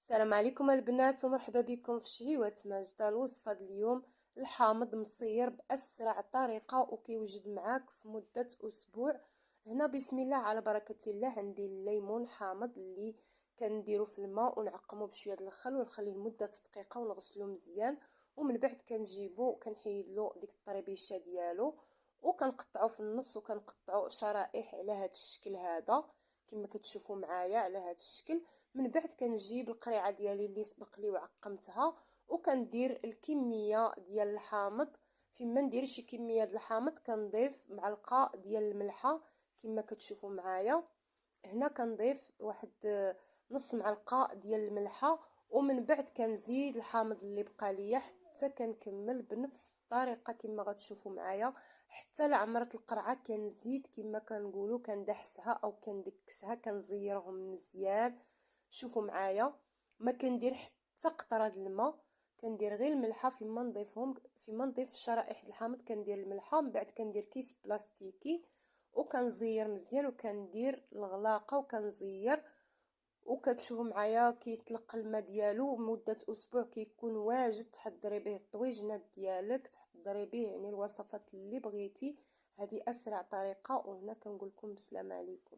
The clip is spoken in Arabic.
السلام عليكم البنات ومرحبا بكم في شهيوة ماجدة. الوصفة اليوم الحامض مصير بأسرع طريقة وكيوجد معاك في مدة أسبوع. هنا بسم الله على بركة الله عندي الليمون حامض اللي كنديرو في الماء ونعقمو بشوية الخل ونخليه لمدة دقيقة ونغسلو مزيان، ومن بعد كنجيبو كنحيدلو ديك الطريبيشة ديالو وكنقطعو في النص وكنقطعو شرائح على هذا الشكل هذا كما كتشوفوا معايا على هذا الشكل. من بعد كنجيب القريعه ديالي اللي سبق لي وعقمتها وكندير الكميه ديال الحامض. فيما ندير شي كميه ديال الحامض كنضيف معلقه ديال الملحه كما كتشوفوا معايا. هنا كنضيف واحد نص معلقه ديال الملحه، ومن بعد كنزيد الحامض اللي بقى ليا حتى كنكمل بنفس الطريقه كما غتشوفوا معايا حتى لعمرت القرعه. كنزيد كما كنقولوا كندحسها او كندكسها كنزيرهم مزيان. شوفوا معايا ما كندير حتى قطره د الماء، كندير غير الملحه فيما نضيف شرائح الحامض كندير الملحه. من بعد كندير كيس بلاستيكي وكنزير مزيان وكندير الغلاقه وكنزير، وكتشوفوا معايا كيطلق الماء ديالو مده اسبوع كيكون واجد تحضري به الطويجنات ديالك، تحضري به يعني الوصفات اللي بغيتي. هذه اسرع طريقه، وهنا كنقول لكم بسلام عليكم.